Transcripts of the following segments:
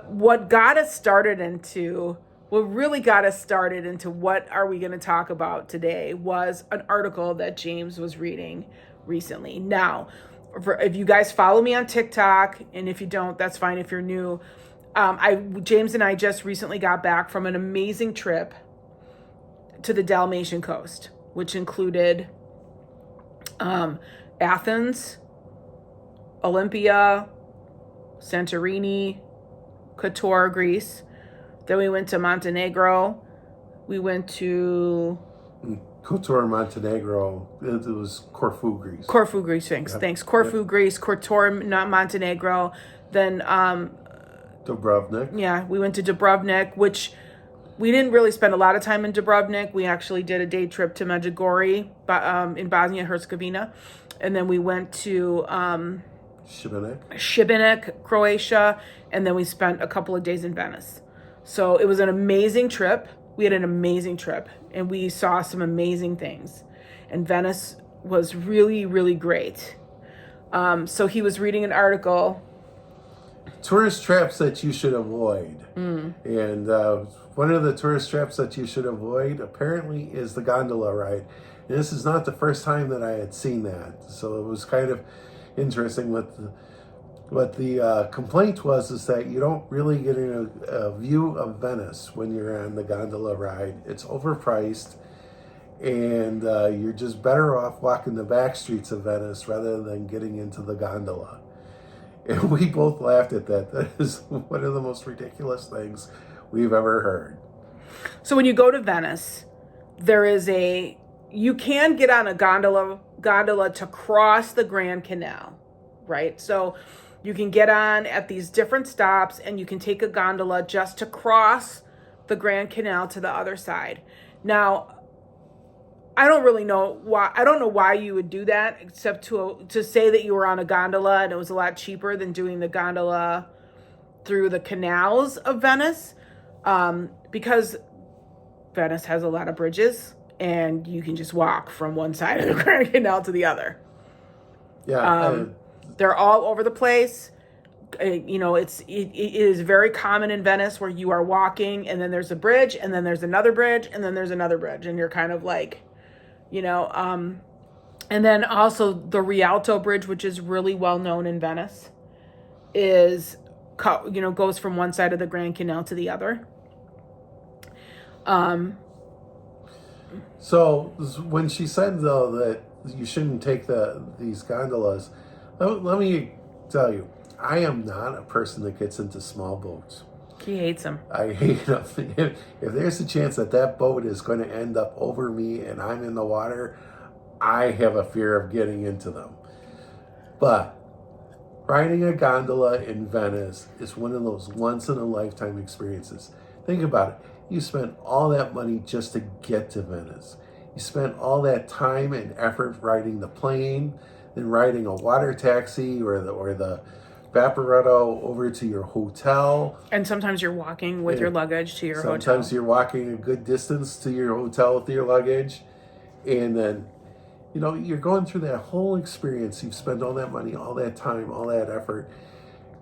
What got us started into, what really got us started into what are we going to talk about today was an article that James was reading recently. Now, if you guys follow me on TikTok, and if you don't, that's fine if you're new. James and I just recently got back from an amazing trip to the Dalmatian coast, which included Athens, Olympia, Santorini, Kotor, Greece. Then we went to Montenegro. We went to Kotor, Montenegro. It was Corfu, Greece. Corfu, Greece. Thanks. Corfu, Greece. Kotor, not Montenegro. Then Dubrovnik. Yeah, we went to Dubrovnik, which we didn't really spend a lot of time in Dubrovnik. We actually did a day trip to Medjugorje, in Bosnia and Herzegovina, and then we went to Šibenik, Croatia, and then we spent a couple of days in Venice. So it was an amazing trip. We had an amazing trip, and we saw some amazing things. And Venice was really, really great. So he was reading an article. Tourist traps that you should avoid. And one of the tourist traps that you should avoid apparently is the gondola ride. And this is not the first time that I had seen that. So it was kind of interesting. What the complaint was is that you don't really get a view of Venice when you're on the gondola ride. It's overpriced, and you're just better off walking the back streets of Venice rather than getting into the gondola. And we both laughed at that. That is one of the most ridiculous things we've ever heard. So when you go to Venice, you can get on a gondola to cross the Grand Canal, right? So you can get on at these different stops, and you can take a gondola just to cross the Grand Canal to the other side. Now, I don't really know why. I don't know why you would do that, except to say that you were on a gondola and it was a lot cheaper than doing the gondola through the canals of Venice, because Venice has a lot of bridges, and you can just walk from one side of the Grand Canal to the other. Yeah, they're all over the place. It is very common in Venice where you are walking, and then there's a bridge, and then there's another bridge, and then there's another bridge, and you're kind of like, and then also the Rialto Bridge, which is really well known in Venice, goes from one side of the Grand Canal to the other. So when she said, though, that you shouldn't take these gondolas, let me tell you, I am not a person that gets into small boats. He hates them. I hate them. If there's a chance that boat is going to end up over me and I'm in the water, I have a fear of getting into them. But riding a gondola in Venice is one of those once-in-a-lifetime experiences. Think about it. You spent all that money just to get to Venice. You spent all that time and effort riding the plane, then riding a water taxi or the Vaporetto over to your hotel. And sometimes you're walking with your luggage to your hotel. Sometimes you're walking a good distance to your hotel with your luggage. And then, you're going through that whole experience. You've spent all that money, all that time, all that effort.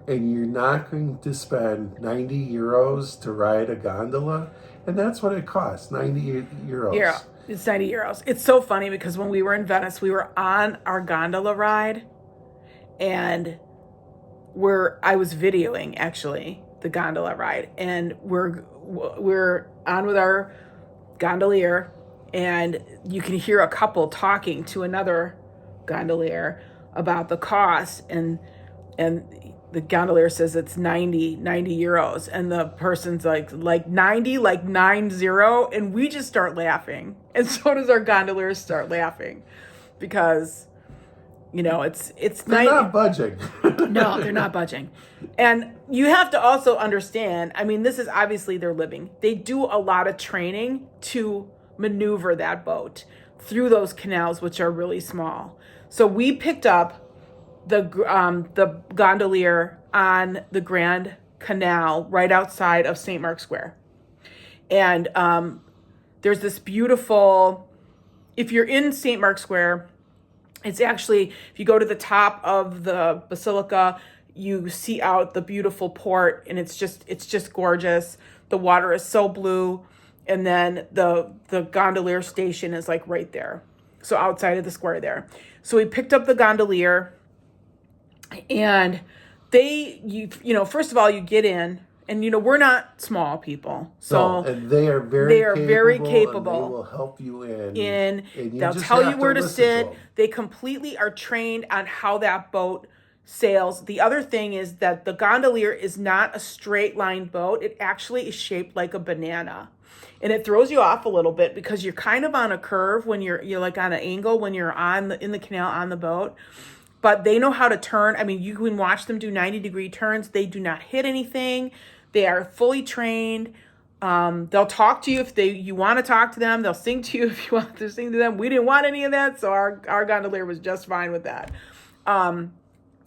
And you're not going to spend 90 euros to ride a gondola. And that's what it costs, 90 euros. Yeah, it's 90 euros. It's so funny because when we were in Venice, we were on our gondola ride, and I was videoing actually the gondola ride, and we're on with our gondolier, and you can hear a couple talking to another gondolier about the cost, and the gondolier says it's 90 euros, and the person's like 90, like 90, and we just start laughing, and so does our gondolier start laughing, because they're not budging. No, they're not budging. And you have to also understand, this is obviously their living. They do a lot of training to maneuver that boat through those canals, which are really small. So we picked up the gondolier on the Grand Canal right outside of St. Mark's Square. And there's this beautiful, if you're in St. Mark's Square, it's actually, if you go to the top of the basilica, You see out the beautiful port, and it's just gorgeous. The water is so blue, and then the gondolier station is like right there, so outside of the square there. So we picked up the gondolier, and first of all, you get in, and we're not small people, so No, and they are very capable. And they will help you And you they'll just tell you have where to listen sit. them. They completely are trained on how that boat sails. The other thing is that the gondolier is not a straight line boat. It actually is shaped like a banana. And it throws you off a little bit because you're kind of on a curve when you're like on an angle when you're in the canal on the boat. But they know how to turn. I mean, you can watch them do 90-degree turns. They do not hit anything. They are fully trained. They'll talk to you if you want to talk to them. They'll sing to you if you want to sing to them. We didn't want any of that, so our gondolier was just fine with that.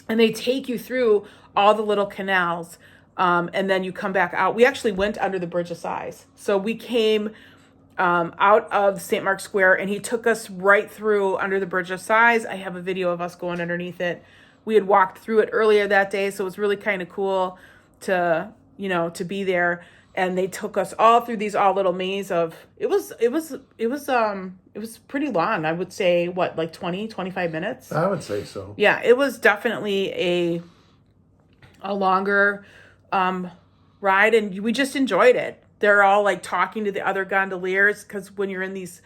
And they take you through all the little canals, and then you come back out. We actually went under the Bridge of Sighs. So we came out of St. Mark's Square, and he took us right through under the Bridge of Sighs. I have a video of us going underneath it. We had walked through it earlier that day, so it was really kind of cool to be there. And they took us all through these little maze of, it was pretty long. I would say, like 20, 25 minutes? I would say so. Yeah, it was definitely a longer ride, and we just enjoyed it. They're all like talking to the other gondoliers, because when you're in these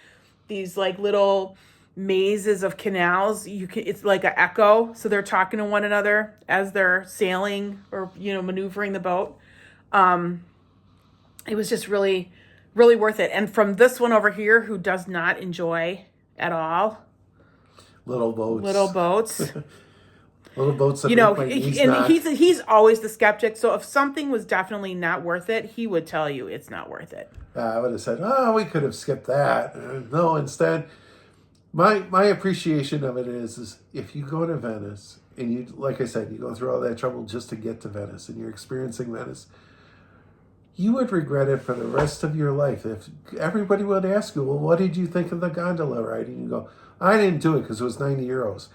like little mazes of canals, it's like an echo. So they're talking to one another as they're sailing or maneuvering the boat. It was just really, really worth it. And from this one over here, who does not enjoy at all little boats, little boats that he's always the skeptic. So if something was definitely not worth it, he would tell you it's not worth it. I would have said, "Oh, we could have skipped that." No, instead, my appreciation of it is if you go to Venice and you, like I said, you go through all that trouble just to get to Venice, and you're experiencing Venice, you would regret it for the rest of your life. If everybody would ask you, "Well, what did you think of the gondola ride?" And you go, "I didn't do it because it was 90 euros."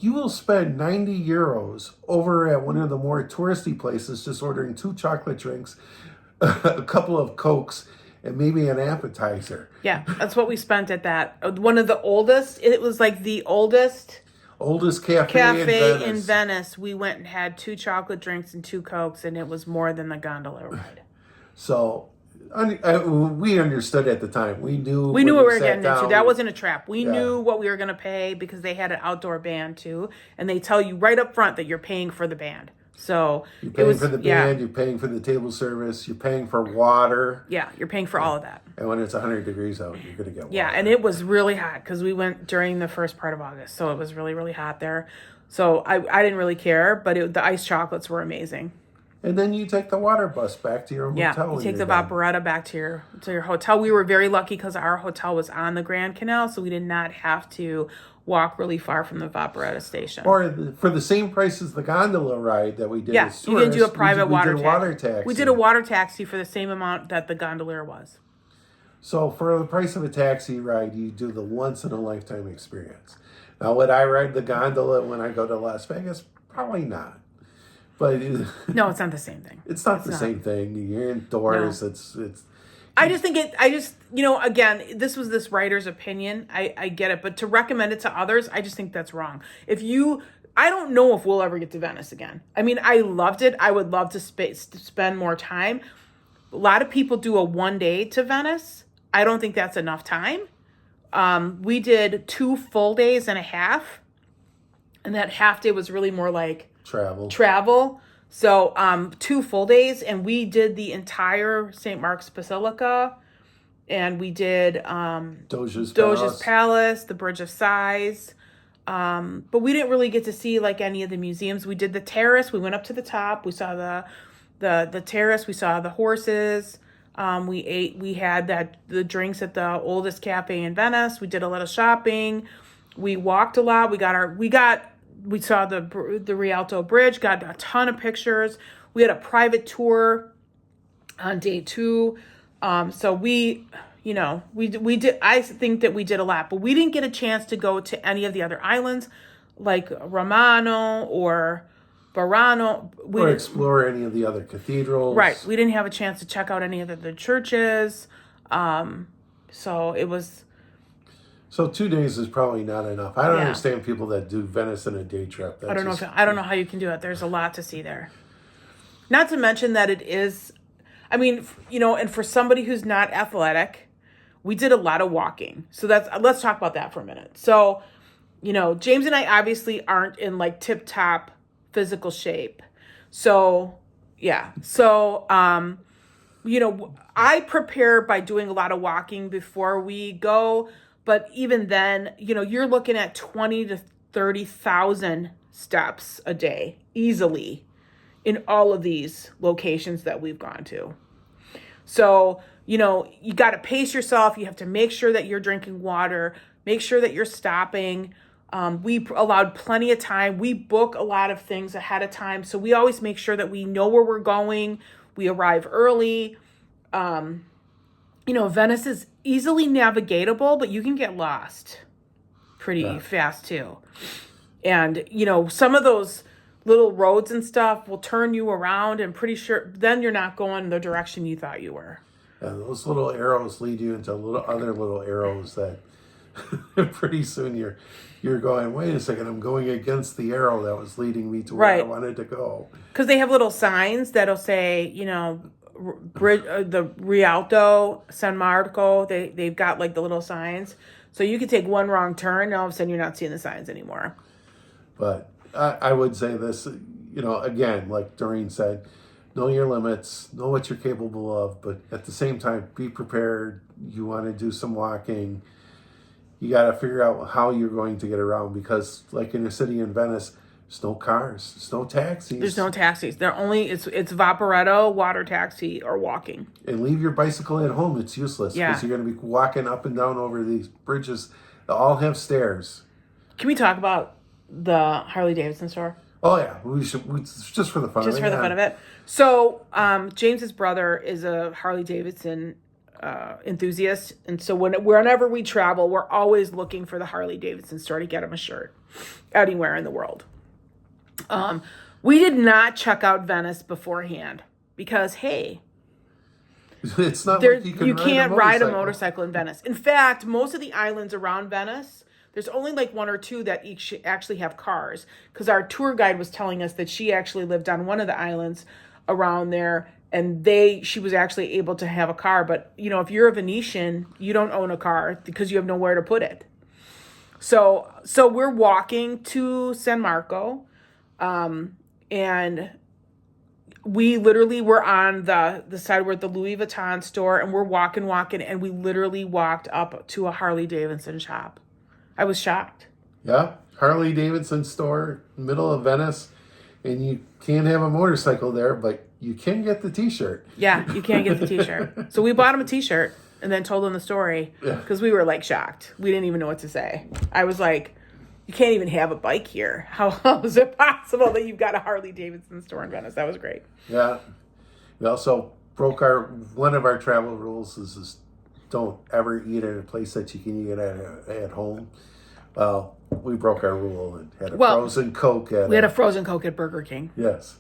You will spend 90 euros over at one of the more touristy places just ordering 2 chocolate drinks, a couple of Cokes, and maybe an appetizer. Yeah, that's what we spent at that. One of the oldest, it was like the oldest cafe in Venice. We went and had 2 chocolate drinks and 2 Cokes, and it was more than the gondola ride. So we understood at the time. We knew what we were getting into. That wasn't a trap. We Yeah. knew what we were going to pay because they had an outdoor band too, and they tell you right up front that you're paying for the band. So you're paying for the band, you're paying for the table service, you're paying for water. Yeah, you're paying for all of that. And when it's 100 degrees out, you're going to get water. Yeah, and it was really hot because we went during the first part of August, so it was really, really hot there. So I didn't really care, but the iced chocolates were amazing. And then you take the water bus back to your hotel. Yeah, you take the Vaporetta back to your hotel. We were very lucky because our hotel was on the Grand Canal, so we did not have to walk really far from the Vaporetta station. Or for the same price as the gondola ride that we did as tourists, you didn't do a private water taxi. We did a water taxi for the same amount that the gondolier was. So for the price of a taxi ride, you do the once-in-a-lifetime experience. Now, would I ride the gondola when I go to Las Vegas? Probably not. But no, it's not the same thing. It's not the same thing. You're indoors. No. It's. I just think again, this was this writer's opinion. I get it, but to recommend it to others, I just think that's wrong. I don't know if we'll ever get to Venice again. I mean, I loved it. I would love to spend more time. A lot of people do a 1 day to Venice. I don't think that's enough time. We did 2 full days and a half, and that half day was really more like travel. So 2 full days, and we did the entire St. Mark's Basilica, and we did Doge's Palace, the Bridge of Sighs, but we didn't really get to see like any of the museums. We did the terrace. We went up to the top. We saw the terrace. We saw the horses. We had the drinks at the oldest cafe in Venice. We did a little shopping. We walked a lot. We saw the Rialto Bridge, got a ton of pictures. We had a private tour on day 2. So we did, I think that we did a lot, but we didn't get a chance to go to any of the other islands like Romano or Burano. Or explore any of the other cathedrals. Right. We didn't have a chance to check out any of the churches. So it was... So 2 days is probably not enough. I don't understand people that do Venice in a day trip. I don't know how you can do it. There's a lot to see there. Not to mention that it is, I mean, and for somebody who's not athletic, we did a lot of walking. So let's talk about that for a minute. So, James and I obviously aren't in like tip top physical shape. So, yeah. So, I prepare by doing a lot of walking before we go. But even then, you're looking at 20 to 30,000 steps a day easily in all of these locations that we've gone to. So, you got to pace yourself. You have to make sure that you're drinking water, make sure that you're stopping. We allowed plenty of time. We book a lot of things ahead of time. So we always make sure that we know where we're going. We arrive early. Venice is easily navigatable, but you can get lost pretty fast too. And, some of those little roads and stuff will turn you around, and pretty sure then you're not going the direction you thought you were. And those little arrows lead you into other little arrows that pretty soon you're going, wait a second, I'm going against the arrow that was leading me to where I wanted to go. Because they have little signs that'll say, the Rialto, San Marco, they've got like the little signs. So you could take one wrong turn and all of a sudden you're not seeing the signs anymore. But I would say this, again, like Doreen said, know your limits, know what you're capable of, but at the same time, be prepared. You want to do some walking. You got to figure out how you're going to get around because like in a city in Venice, there's no cars, there's no taxis. There's no taxis. It's Vaporetto, water taxi, or walking. And leave your bicycle at home. It's useless because you're going to be walking up and down over these bridges that all have stairs. Can we talk about the Harley Davidson store? Oh yeah, we should. Just for the fun of it. Just for the fun of it. So James's brother is a Harley Davidson enthusiast, and so whenever we travel, we're always looking for the Harley Davidson store to get him a shirt anywhere in the world. We did not check out Venice beforehand because, hey, it's not like you can't ride a motorcycle in Venice. In fact, most of the islands around Venice, there's only like one or two that each actually have cars. Because our tour guide was telling us that she actually lived on one of the islands around there, and she was actually able to have a car. But if you're a Venetian, you don't own a car because you have nowhere to put it. So we're walking to San Marco. And we literally were on the side where the Louis Vuitton store, and we're walking, and we literally walked up to a Harley Davidson shop. I was shocked. Yeah, Harley Davidson store, middle of Venice, and you can't have a motorcycle there, but you can get the T-shirt. Yeah, you can get the T-shirt. So we bought him a T-shirt and then told him the story because we were like shocked. We didn't even know what to say. I was like, you can't even have a bike here. How is it possible that you've got a Harley Davidson store in Venice? That was great. Yeah. We also broke one of our travel rules is don't ever eat at a place that you can eat at home. Well, we broke our rule and had a frozen Coke we had a frozen Coke at Burger King. Yes.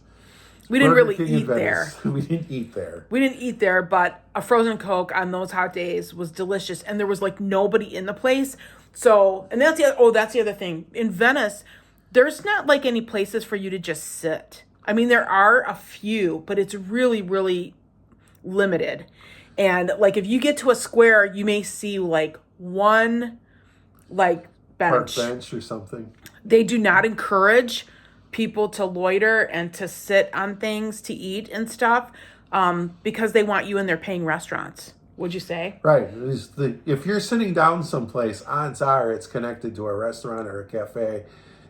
We didn't really eat there. We didn't eat there. We didn't eat there, but a frozen Coke on those hot days was delicious, and there was like nobody in the place. So, and that's the other thing. In Venice, there's not like any places for you to just sit. I mean, there are a few, but it's really, really limited. And like if you get to a square, you may see like one like bench. Park bench or something. They do not encourage people to loiter and to sit on things to eat and stuff because they want you in their paying restaurants. Would you say? Right. If you're sitting down someplace, odds are it's connected to a restaurant or a cafe,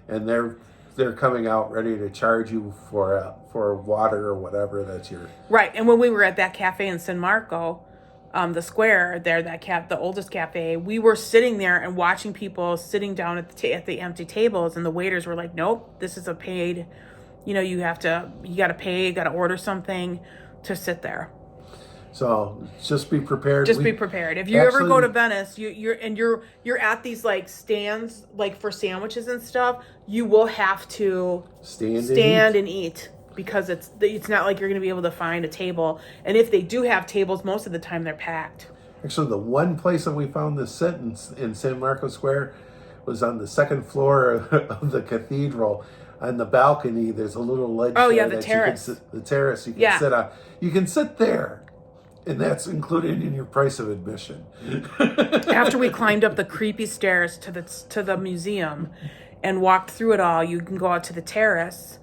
and they're coming out ready to charge you for water or whatever that's your right. And when we were at that cafe in San Marco, the square there, the oldest cafe, we were sitting there and watching people sitting down at the empty tables, and the waiters were like, "Nope, this is a paid. You got to pay, you got to order something to sit there." So just be prepared. Just be prepared. If you ever go to Venice, you're at these like stands like for sandwiches and stuff, you will have to stand and eat because it's not like you're going to be able to find a table. And if they do have tables, most of the time they're packed. Actually, the one place that we found this sit in San Marco Square was on the second floor of the cathedral. On the balcony, there's a little ledge. Oh yeah, the terrace. The terrace you can sit on. You can sit there. And that's included in your price of admission. After we climbed up the creepy stairs to the museum and walked through it all, you can go out to the terrace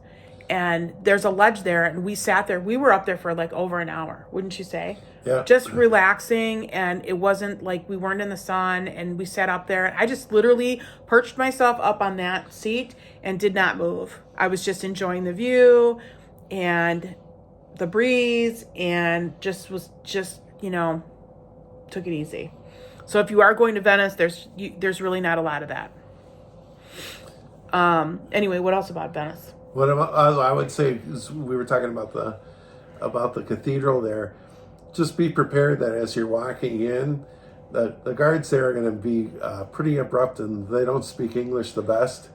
and there's a ledge there, and we sat there. We were up there for like over an hour, wouldn't you say? Yeah. Just relaxing, and it wasn't like we weren't in the sun, and we sat up there. I just literally perched myself up on that seat and did not move. I was just enjoying the view and the breeze, and just took it easy. So if you are going to Venice, there's really not a lot of that. Anyway, what else about Venice? What about, I would say, we were talking about the cathedral there. Just be prepared that as you're walking in, the guards there are going to be pretty abrupt, and they don't speak English the best.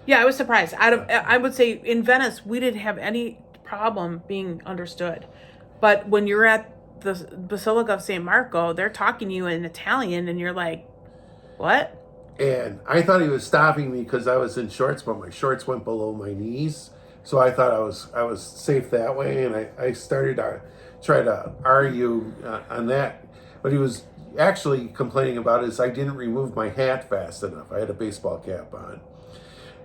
Yeah, I was surprised. I would say in Venice, we didn't have any problem being understood. But when you're at the Basilica of St. Marco, they're talking to you in Italian, and you're like, what? And I thought he was stopping me because I was in shorts, but my shorts went below my knees. So I thought I was safe that way, and I started to try to argue on that. What he was actually complaining about is I didn't remove my hat fast enough. I had a baseball cap on.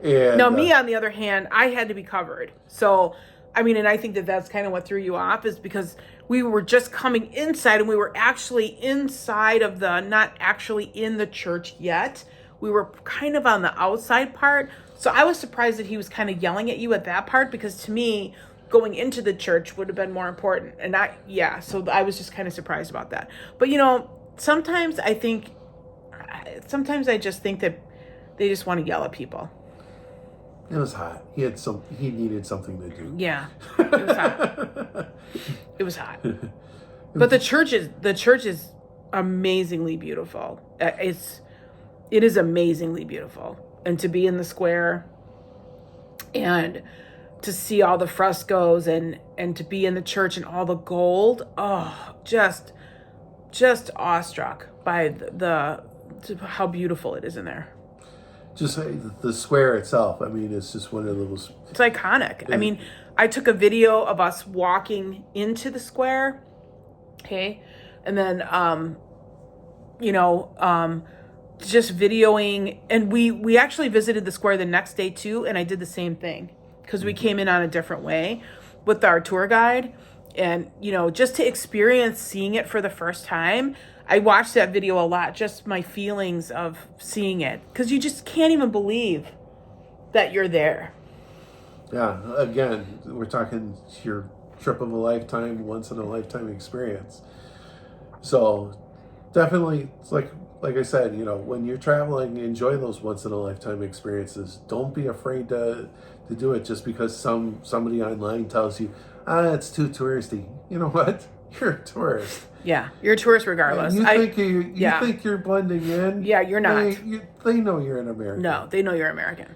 And now, me, on the other hand, I had to be covered. So, I mean, and I think that's kind of what threw you off, is because we were just coming inside, and we were actually inside of not actually in the church yet. We were kind of on the outside part. So I was surprised that he was kind of yelling at you at that part, because to me, going into the church would have been more important. And so I was just kind of surprised about that. But, sometimes I just think that they just want to yell at people. It was hot. He needed something to do. Yeah, it was hot. It was hot. But the church is amazingly beautiful. It is amazingly beautiful. And to be in the square and to see all the frescoes and to be in the church and all the gold, just awestruck by how beautiful it is in there. Just the square itself. I mean, it's just one of those. It's iconic. I mean, I took a video of us walking into the square. Okay. And then, just videoing. And we actually visited the square the next day too. And I did the same thing because we came in on a different way with our tour guide. And, just to experience seeing it for the first time, I watched that video a lot, just my feelings of seeing it. Because you just can't even believe that you're there. Yeah, again, we're talking your trip of a lifetime, once in a lifetime experience. So definitely, it's like I said, when you're traveling, enjoy those once in a lifetime experiences. Don't be afraid to do it just because somebody online tells you, it's too touristy. You know what? You're a tourist. Yeah, you're a tourist regardless. You think you're blending in? Yeah, you're not. They know you're an American. No, they know you're American.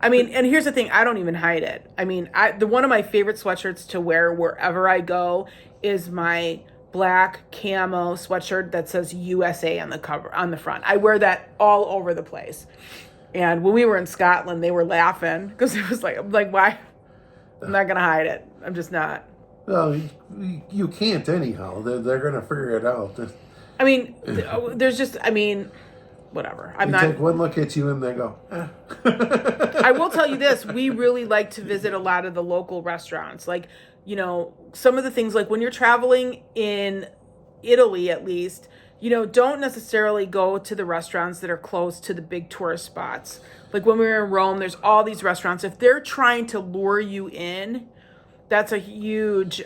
I mean, and here's the thing, I don't even hide it. I mean, one of my favorite sweatshirts to wear wherever I go is my black camo sweatshirt that says USA on the front. I wear that all over the place. And when we were in Scotland, they were laughing because it was like, why? I'm not gonna hide it. I'm just not. Well, you can't anyhow. They're gonna figure it out. I mean, whatever. I'm not. Take one look at you and they go. I will tell you this: we really like to visit a lot of the local restaurants. Like, some of the things, like when you're traveling in Italy, at least, don't necessarily go to the restaurants that are close to the big tourist spots. Like when we were in Rome, there's all these restaurants. If they're trying to lure you in, that's a huge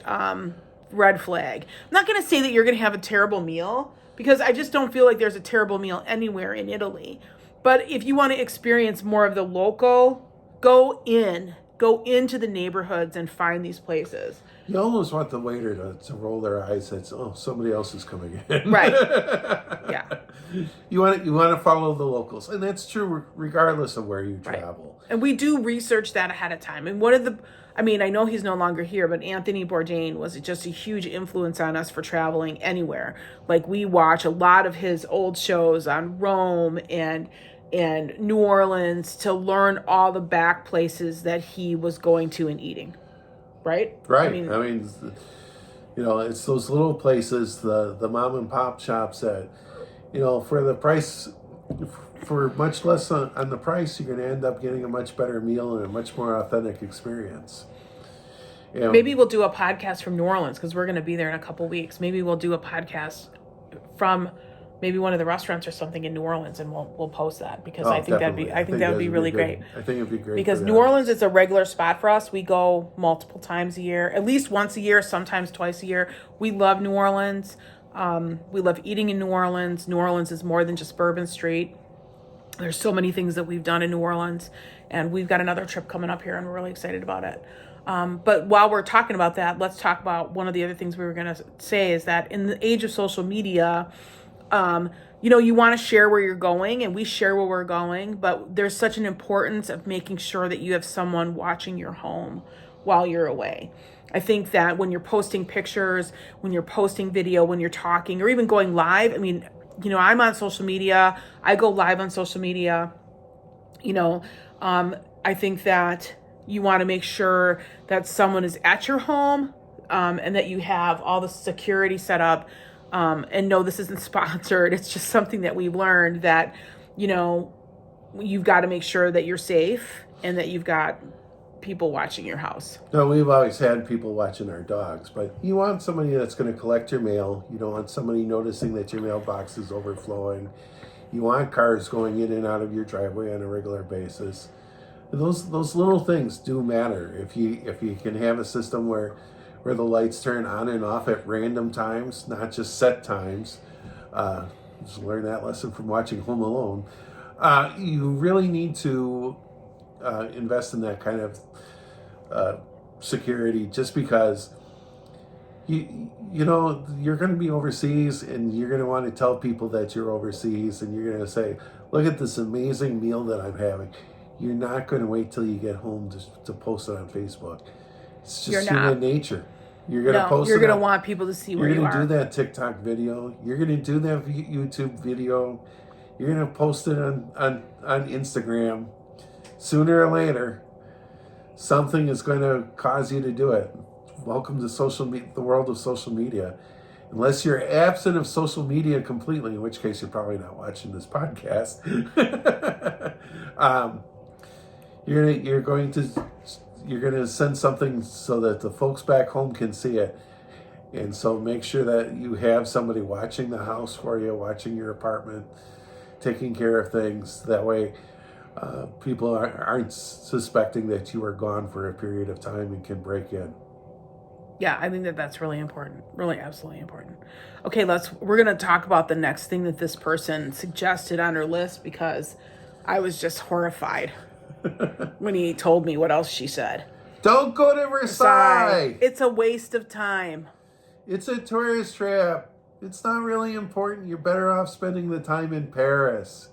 red flag. I'm not going to say that you're going to have a terrible meal, because I just don't feel like there's a terrible meal anywhere in Italy. But if you want to experience more of the local, go in go into the neighborhoods and find these places. You almost want the waiter to roll their eyes and say, "Oh, somebody else is coming in." Right. Yeah. You want to follow the locals, and that's true regardless of where you travel. Right. And we do research that ahead of time. And I know he's no longer here, but Anthony Bourdain was just a huge influence on us for traveling anywhere. Like, we watch a lot of his old shows on Rome and New Orleans to learn all the back places that he was going to and eating. Right? Right. I mean, it's those little places, the mom and pop shops that, for the price, for much less on the price, you're going to end up getting a much better meal and a much more authentic experience. Maybe we'll do a podcast from New Orleans because we're going to be there in a couple weeks. Maybe we'll do a podcast from maybe one of the restaurants or something in New Orleans, and we'll post that because I think that would be really great. I think it'd be great because New Orleans is a regular spot for us. We go multiple times a year, at least once a year, sometimes twice a year. We love New Orleans. We love eating in New Orleans. New Orleans is more than just Bourbon Street. There's so many things that we've done in New Orleans, and we've got another trip coming up here, and we're really excited about it. But while we're talking about that, let's talk about one of the other things we were going to say is that in the age of social media, you want to share where you're going, and we share where we're going, but there's such an importance of making sure that you have someone watching your home while you're away. I think that when you're posting pictures, when you're posting video, when you're talking, or even going live, I'm on social media. I go live on social media. I think that you want to make sure that someone is at your home, and that you have all the security set up. And no, this isn't sponsored. It's just something that we've learned that, you've got to make sure that you're safe and that you've got people watching your house. No, we've always had people watching our dogs, but you want somebody that's going to collect your mail. You don't want somebody noticing that your mailbox is overflowing. You want cars going in and out of your driveway on a regular basis. Those little things do matter. If you can have a system where the lights turn on and off at random times, not just set times. Just learned that lesson from watching Home Alone. You really need to invest in that kind of security, just because you're going to be overseas, and you're going to want to tell people that you're overseas, and you're going to say, "Look at this amazing meal that I'm having." You're not going to wait till you get home to post it on Facebook. It's just human nature. You're going to post it. You're going to want people to see where you are. You're going to do that TikTok video. You're going to do that YouTube video. You're going to post it on Instagram. Sooner or later, something is going to cause you to do it. Welcome to the world of social media. Unless you're absent of social media completely, in which case you're probably not watching this podcast. You're going to send something so that the folks back home can see it. And so make sure that you have somebody watching the house for you, watching your apartment, taking care of things. That way people aren't suspecting that you are gone for a period of time and can break in. Yeah, I think that's really important. Really, absolutely important. Okay, we're going to talk about the next thing that this person suggested on her list, because I was just horrified when he told me what else she said. Don't go to Versailles. It's a waste of time. It's a tourist trap. It's not really important. You're better off spending the time in Paris.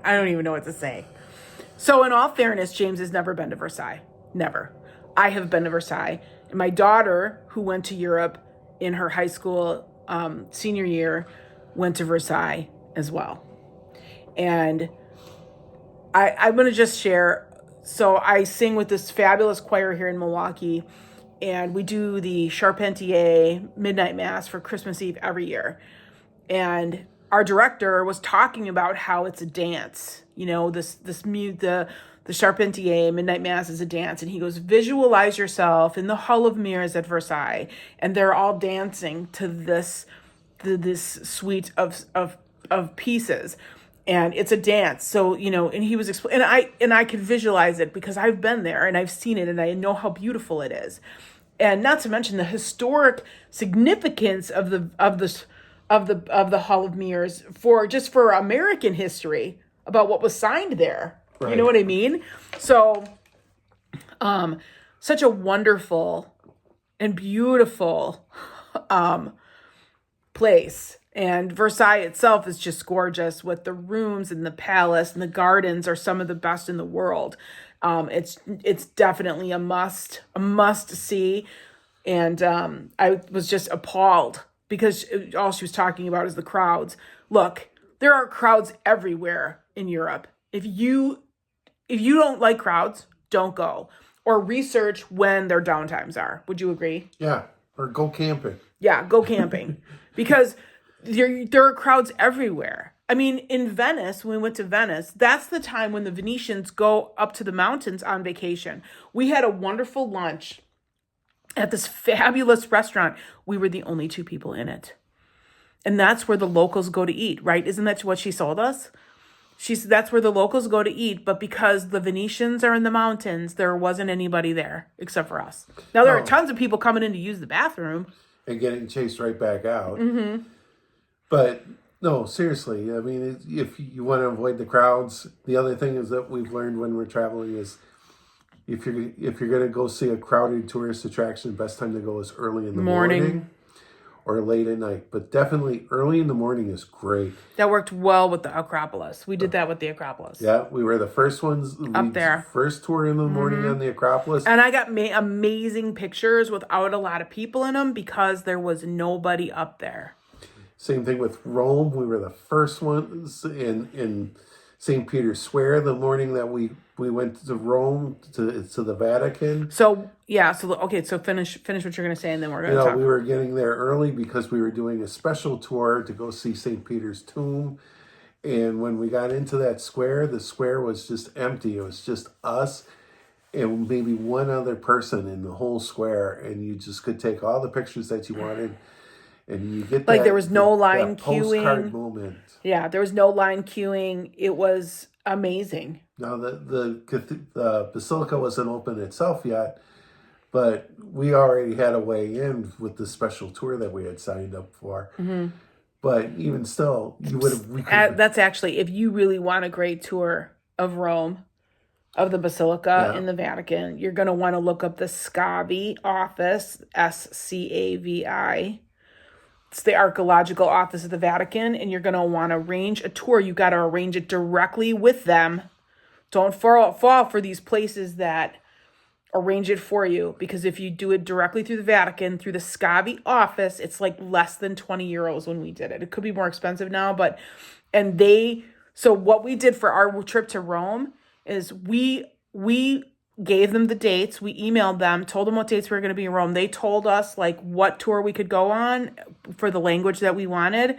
I don't even know what to say. So in all fairness, James has never been to Versailles. Never. I have been to Versailles. And my daughter, who went to Europe in her high school senior year, went to Versailles as well. And I'm going to just share. So I sing with this fabulous choir here in Milwaukee, and we do the Charpentier Midnight Mass for Christmas Eve every year. And our director was talking about how it's a dance. The Charpentier Midnight Mass is a dance. And he goes, visualize yourself in the Hall of Mirrors at Versailles. And they're all dancing to this suite of pieces. And it's a dance. So, and he was explaining, and I could visualize it because I've been there and I've seen it and I know how beautiful it is. And not to mention the historic significance of the Hall of Mirrors for American history about what was signed there. You know what I mean? So, such a wonderful and beautiful place. And Versailles itself is just gorgeous with the rooms and the palace, and the gardens are some of the best in the world. It's definitely a must see. And I was just appalled because all she was talking about is the crowds. Look, there are crowds everywhere in Europe. If you don't like crowds, don't go. Or research when their downtimes are. Would you agree? Yeah. Or go camping. Yeah, go camping. Because there are crowds everywhere. I mean, in Venice, when we went to Venice, that's the time when the Venetians go up to the mountains on vacation. We had a wonderful lunch at this fabulous restaurant. We were the only 2 people in it. And that's where the locals go to eat, right? Isn't that what she sold us? She said that's where the locals go to eat, but because the Venetians are in the mountains, there wasn't anybody there except for us. Now, there are tons of people coming in to use the bathroom. And getting chased right back out. Mm-hmm. But, no, seriously, I mean, if you want to avoid the crowds, the other thing is that we've learned when we're traveling is if you're going to go see a crowded tourist attraction, the best time to go is early in the morning. Or late at night, but definitely early in the morning is great. That worked well with the Acropolis. We did that with the Acropolis. Yeah, we were the first ones up there. First tour in the morning on the Acropolis, and I got amazing pictures without a lot of people in them because there was nobody up there. Same thing with Rome. We were the first ones in St. Peter's Square the morning that we went to Rome to the Vatican. So yeah, so finish what you're going to say, and then we're going to talk. We were getting there early because we were doing a special tour to go see St. Peter's tomb, and when we got into that square, the square was just empty. It was just us and maybe one other person in the whole square, and you just could take all the pictures that you wanted. And you get there was no line queuing. Postcard moment. Yeah, there was no line queuing. It was amazing. Now the basilica wasn't open itself yet, but we already had a way in with the special tour that we had signed up for. Mm-hmm. But even still, you would have. That's actually, if you really want a great tour of Rome, of the Basilica in the Vatican, you're going to want to look up the Scavi office, SCAVI. It's the archaeological office of the Vatican, and you're going to want to arrange a tour. You got to arrange it directly with them. Don't fall for these places that arrange it for you, because if you do it directly through the Vatican, through the Scavi office, it's like less than 20 euros when we did it. It could be more expensive now, so what we did for our trip to Rome is we gave them the dates. We emailed them, told them what dates we were going to be in Rome. They told us like what tour we could go on for the language that we wanted,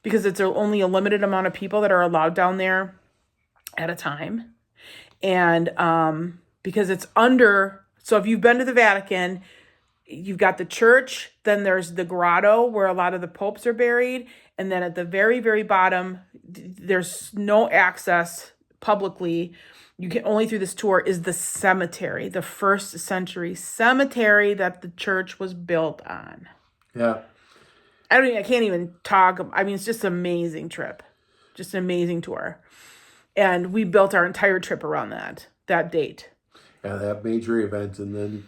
because it's only a limited amount of people that are allowed down there at a time. And because it's so if you've been to the Vatican, you've got the church, then there's the grotto where a lot of the popes are buried. And then at the very, very bottom, there's no access publicly. You can only through this tour is the cemetery, the 1st century cemetery that the church was built on. Yeah. I can't even talk. I mean, it's just an amazing trip, just an amazing tour. And we built our entire trip around that date. Yeah, that major event. And then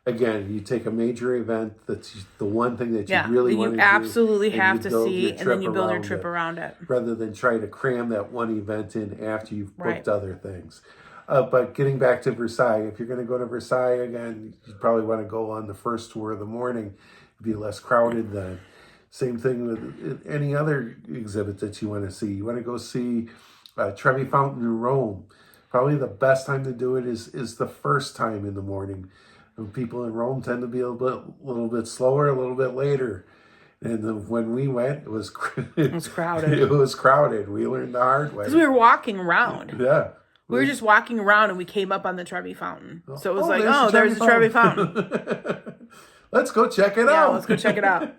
again, you take a major event that's the one thing that you really want to do. You absolutely have to see, and then you build your trip around it. Rather than try to cram that one event in after you've booked other things. But getting back to Versailles, if you're going to go to Versailles again, you probably want to go on the first tour of the morning. It'd be less crowded then. Same thing with any other exhibit that you want to see. You want to go see Trevi Fountain in Rome. Probably the best time to do it is the first time in the morning. And people in Rome tend to be a little bit slower, a little bit later. And when we went, it was crowded. It was crowded. We learned the hard way. Because we were walking around. Yeah. We were just walking around, and we came up on the Trevi Fountain. So it was there's the Trevi Fountain. Let's go check it out. Yeah, let's go check it out.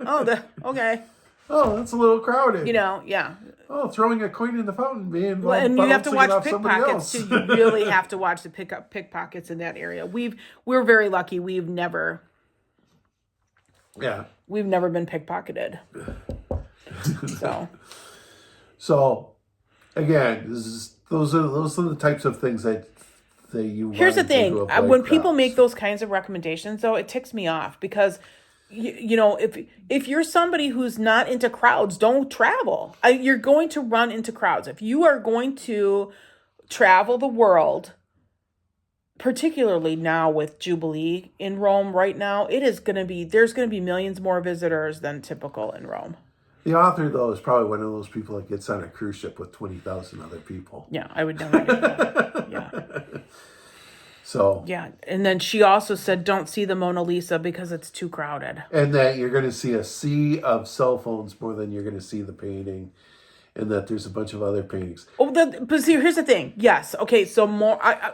Okay. Oh, that's a little crowded. Yeah. Oh, throwing a coin in the fountain being well, and you have to watch pickpockets too. You really have to watch the pickpockets in that area. We're very lucky. We've never been pickpocketed. So again, this is those are the types of things that you Here's the want to do thing. to avoid When people crowds. make those kinds of recommendations, though, it ticks me off because, if you're somebody who's not into crowds, don't travel. You're going to run into crowds. If you are going to travel the world, particularly now with Jubilee in Rome right now, there's going to be millions more visitors than typical in Rome. The author, though, is probably one of those people that gets on a cruise ship with 20,000 other people. Yeah, I would never do that. Yeah. So, Yeah. And then she also said, don't see the Mona Lisa because it's too crowded. and that you're going to see a sea of cell phones more than you're going to see the painting, and that there's a bunch of other paintings. Oh, but see, here's the thing. Yes. Okay. So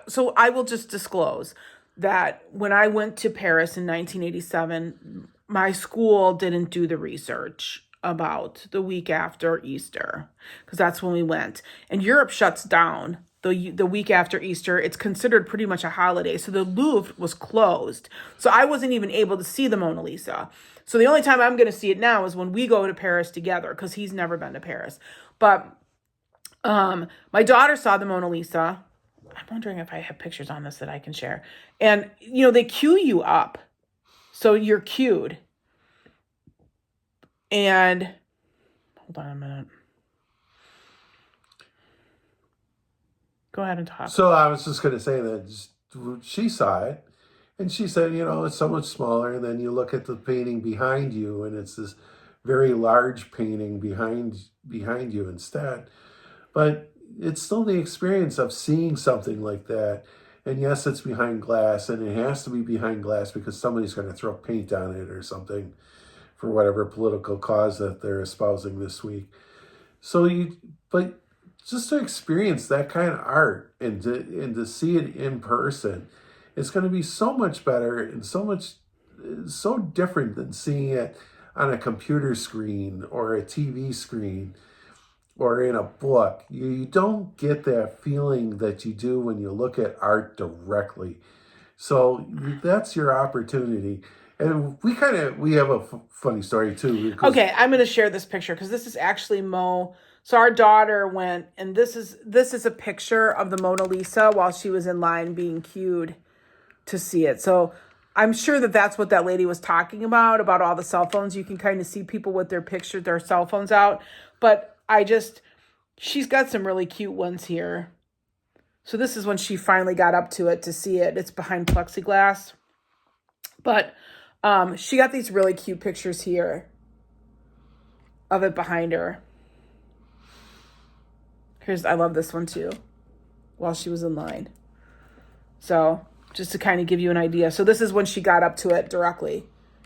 so I will just disclose that when I went to Paris in 1987, my school didn't do the research about the week after Easter, because that's when we went. And Europe shuts down the week after Easter. It's considered pretty much a holiday. So the Louvre was closed. So I wasn't even able to see the Mona Lisa. So the only time I'm going to see it now is when we go to Paris together, because he's never been to Paris. But my daughter saw the Mona Lisa. I'm wondering if I have pictures on this that I can share. And, they queue you up. So you're queued. And hold on a minute. Go ahead and talk. So I was just going to say that she saw it, and she said, it's so much smaller. And then you look at the painting behind you, and it's this very large painting behind you instead. But it's still the experience of seeing something like that. And yes, it's behind glass, and it has to be behind glass because somebody's going to throw paint on it or something for whatever political cause that they're espousing this week. But just to experience that kind of art and to see it in person, it's going to be so much better and so different than seeing it on a computer screen or a TV screen or in a book. You don't get that feeling that you do when you look at art directly. So that's your opportunity. And we have a funny story too. Okay, I'm going to share this picture because this is actually Mo. So our daughter went, and this is a picture of the Mona Lisa while she was in line being queued to see it. So I'm sure that's what that lady was talking about all the cell phones. You can kind of see people with their cell phones out. But she's got some really cute ones here. So this is when she finally got up to it to see it. It's behind plexiglass. But she got these really cute pictures here of it behind her. I love this one too, while she was in line. So just to kind of give you an idea. So this is when she got up to it directly.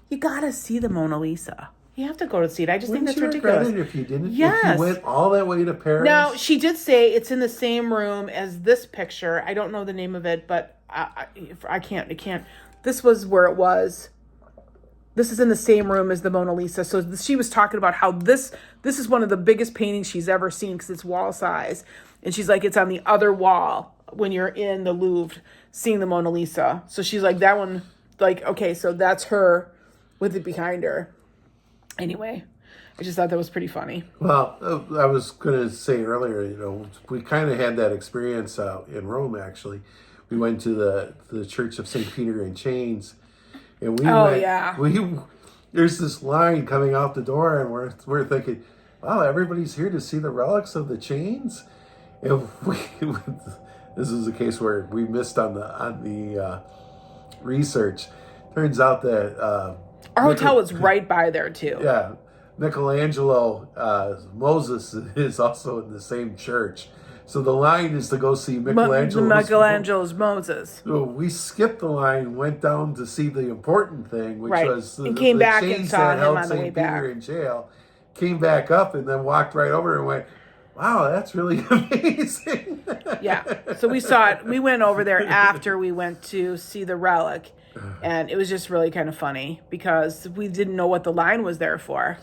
You got to see the Mona Lisa. You have to go to see it. I just think that's ridiculous. If you didn't, yes. If you went all that way to Paris. Now, she did say it's in the same room as this picture. I don't know the name of it, but I can't. This was where it was. This is in the same room as the Mona Lisa. So she was talking about how this is one of the biggest paintings she's ever seen because it's wall size. And she's like, it's on the other wall when you're in the Louvre seeing the Mona Lisa. So she's like, that one, like, okay, so that's her with it behind her. Anyway, I just thought that was pretty funny. Well, I was going to say earlier, we kind of had that experience in Rome, actually. We went to the Church of St. Peter in Chains. And there's this line coming out the door, and we're thinking, wow, everybody's here to see the relics of the chains. And this is a case where we missed on the research. Turns out that our hotel was right by there too. Yeah, Michelangelo Moses is also in the same church. So the line is to go see Michelangelo's Moses. So we skipped the line, went down to see the important thing, which was and came back and chains saw that him held on the way St. back. Peter in jail. Came back up and then walked right over and went, wow, that's really amazing. Yeah. So we saw it. We went over there after we went to see the relic. And it was just really kind of funny because we didn't know what the line was there for.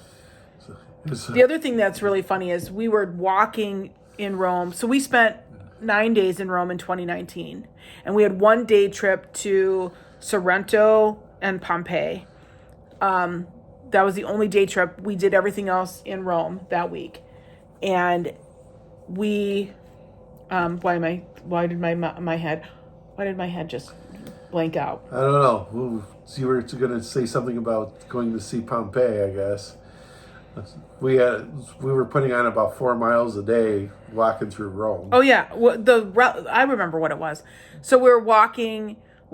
The other thing that's really funny is we were walking in Rome. So we spent 9 days in Rome in 2019. And we had 1 day trip to Sorrento and Pompeii. That was the only day trip. We did everything else in Rome that week. And we Why did my head just blank out? I don't know. You were going to say something about going to see Pompeii, I guess. We were putting on about 4 miles a day walking through Rome. Oh yeah, I remember what it was. So we're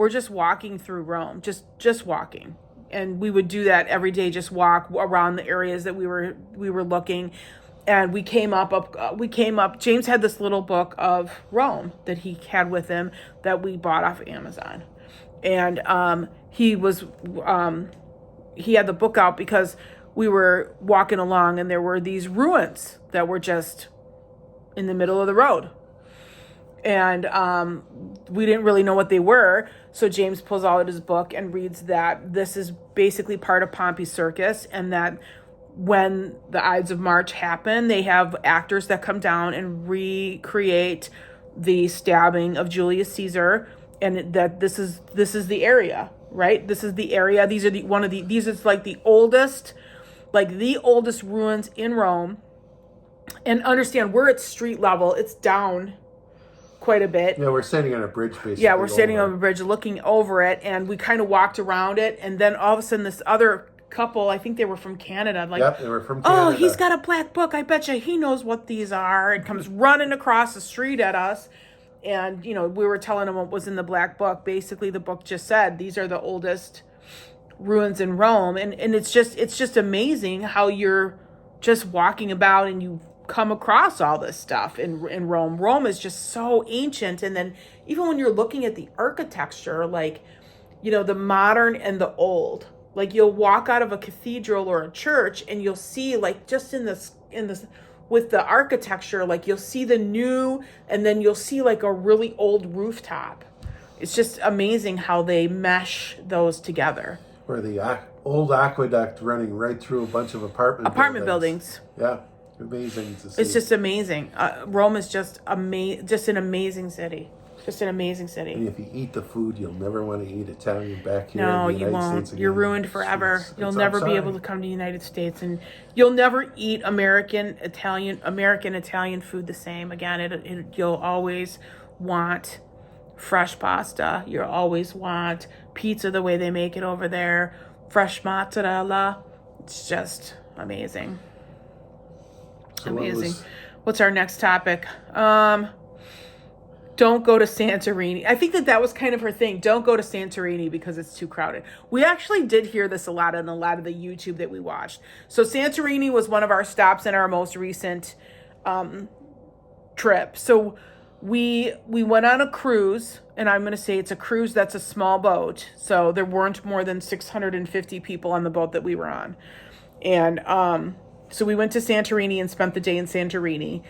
just walking through Rome, just walking, and we would do that every day. Just walk around the areas that we were looking, and we came up. James had this little book of Rome that he had with him that we bought off Amazon, and he had the book out because we were walking along and there were these ruins that were just in the middle of the road. And we didn't really know what they were. So James pulls out his book and reads that this is basically part of Pompey's circus, and that when the Ides of March happen, they have actors that come down and recreate the stabbing of Julius Caesar, and that this is the area, right? This is the area. These are these is like the oldest ruins in Rome. And understand, we're at street level. It's down quite a bit. Yeah, we're standing on a bridge, basically. Yeah, we're standing on a bridge looking over it, and we kind of walked around it, and then all of a sudden this other couple, I think they were from Canada, yep, they were from Canada. Oh, he's got a black book. I bet you he knows what these are. And comes running across the street at us. And, we were telling him what was in the black book. Basically, the book just said, these are the oldest ruins in Rome. And it's just amazing how you're just walking about and you come across all this stuff in Rome. Rome is just so ancient. And then even when you're looking at the architecture, the modern and the old, you'll walk out of a cathedral or a church and you'll see just in this with the architecture, you'll see the new, and then you'll see a really old rooftop. It's just amazing how they mesh those together. Or the old aqueduct running right through a bunch of apartment buildings. Yeah, amazing to see. It's just amazing. Rome is just an amazing city. Just an amazing city. And if you eat the food, you'll never want to eat Italian back here. No, in the you United won't. States You're ruined forever. You'll never be able to come to the United States, and you'll never eat American Italian food the same again. You'll always want fresh pasta. You'll always want pizza the way they make it over there. Fresh mozzarella. It's just amazing. So amazing. What's our next topic? Don't go to Santorini. I think that was kind of her thing. Don't go to Santorini because it's too crowded. We actually did hear this a lot in a lot of the YouTube that we watched. So Santorini was one of our stops in our most recent trip. So we went on a cruise, and I'm going to say it's a cruise that's a small boat. So there weren't more than 650 people on the boat that we were on. And so we went to Santorini and spent the day in Santorini.